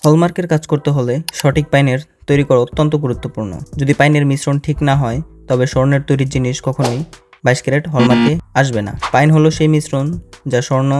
হলমার্কের কাজ করতে হলে সঠিক পাইনের তৈরি করা অত্যন্ত গুরুত্বপূর্ণ। যদি পাইনের মিশ্রণ ঠিক না হয় তবে স্বর্ণের তৈরির জিনিস কখনোই 22 ক্যারেট হলমার্কে আসবে না। পাইন হলো সেই মিশ্রণ যা স্বর্ণ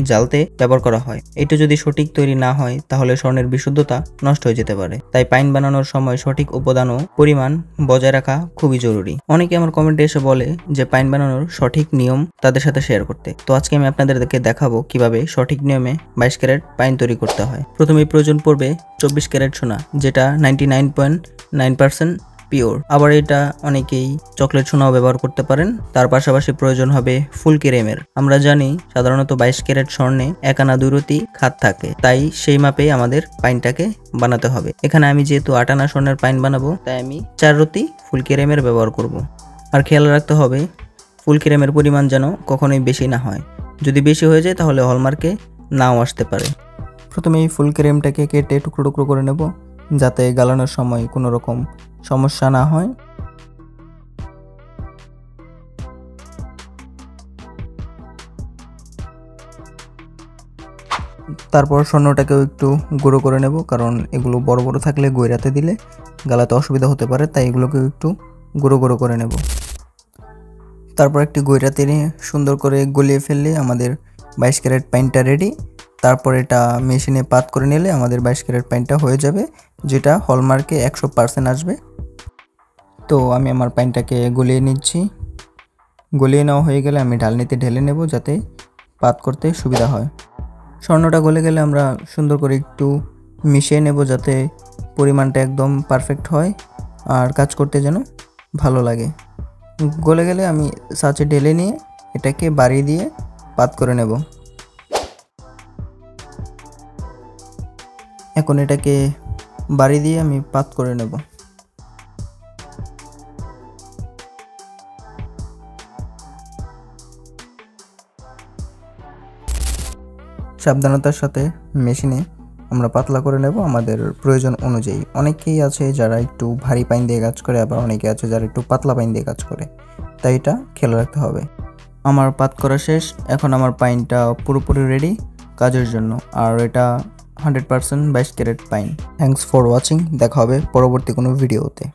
জ্বালতে ব্যবহার করা হয়। এটা যদি সঠিক তৈরি না হয় তাহলে স্বর্ণের বিশুদ্ধতা নষ্ট হয়ে যেতে পারে। তাই পাইন বানানোর সময় সঠিক উপাদান ও পরিমাণ বজায় রাখা খুবই জরুরি। অনেকে আমার কমেন্টে এসে বলে যে পাইন বানানোর সঠিক নিয়ম তাদের সাথে শেয়ার করতে। তো আজকে আমি আপনাদেরকে দেখাবো কিভাবে সঠিক নিয়মে 22 ক্যারেট পাইন তৈরি করতে হয়। প্রথমেই প্রয়োজন পড়বে 24 ক্যারেট সোনা, যেটা 99.9% পিওর। আবার এটা অনেকেই চকলেট সোনাও ব্যবহার করতে পারেন। তার পাশাপাশি প্রয়োজন হবে ফুল ক্রিমের। আমরা জানি সাধারণত 22 ক্যারেট স্বর্ণে 1 আনা 2 রতি খাদ থাকে, তাই সেই মাপেই আমাদের পাইনটাকে বানাতে হবে। এখানে আমি যেহেতু 8 আনা স্বর্ণের পাইন বানাবো, তাই আমি 4 রতি ফুল ক্রিমের ব্যবহার করব। আর খেয়াল রাখতে হবে ফুল ক্রিমের পরিমাণ যেন কখনোই বেশি না হয়। যদি বেশি হয়ে যায় তাহলে হলমার্কে নাও আসতে পারে। প্রথমে এই ফুল ক্রিমটাকে কেটে টুকরো টুকরো করে নেব, যাতে গালানোর সময় কোনো রকম সমস্যা না হয়। তারপর স্বর্ণটাকেও একটু গুঁড়ো করে নেব, কারণ এগুলো বড় বড় থাকলে গইরাতে দিলে গালাতে অসুবিধা হতে পারে, তাই এগুলোকে একটু গুঁড়ো গুঁড়ো করে নেব। তারপর একটি গইরাতে নিয়ে সুন্দর করে গলিয়ে ফেললে আমাদের 22 ক্যারেট পাইনটা রেডি। তারপর এটা মেশিনে পাত করে নিলে আমাদের 22 ক্যারেট পাইনটা হয়ে যাবে, যেটা হলমার্কে 100% আসবে। তো আমি আমার পাইনটাকে গলিয়ে নিচ্ছি। গলিয়ে নেওয়া হয়ে গেলে আমি ঢালনিতে ঢেলে নেব, যাতে পাত করতে সুবিধা হয়। স্বর্ণটা গলে গেলে আমরা সুন্দর করে একটু মিশিয়ে নেব, যাতে পরিমাণটা একদম পারফেক্ট হয় আর কাজ করতে যেন ভালো লাগে। গলে গেলে আমি সাঁচে ঢেলে নিয়ে এটাকে বাড়ি দিয়ে পাত করে নেব। এখন এটাকে বাড়ি দিয়ে আমি পাত করে নেব। সাবধানতার সাথে মেশিনে আমরা পাতলা করে নেব আমাদের প্রয়োজন অনুযায়ী। অনেকেই আছে যারা একটু ভারী পাইন দিয়ে কাজ করে, আবার অনেকে আছে যারা একটু পাতলা পাইন দিয়ে কাজ করে, তাই এটা খেয়াল রাখতে হবে। আমার পাত করা শেষ। এখন আমার পাইনটা পুরোপুরি রেডি কাজের জন্য, আর এটা 100% 22 ক্যারেট পাইন। Thanks for watching. দেখা হবে পরবর্তী কোনো ভিডিওতে।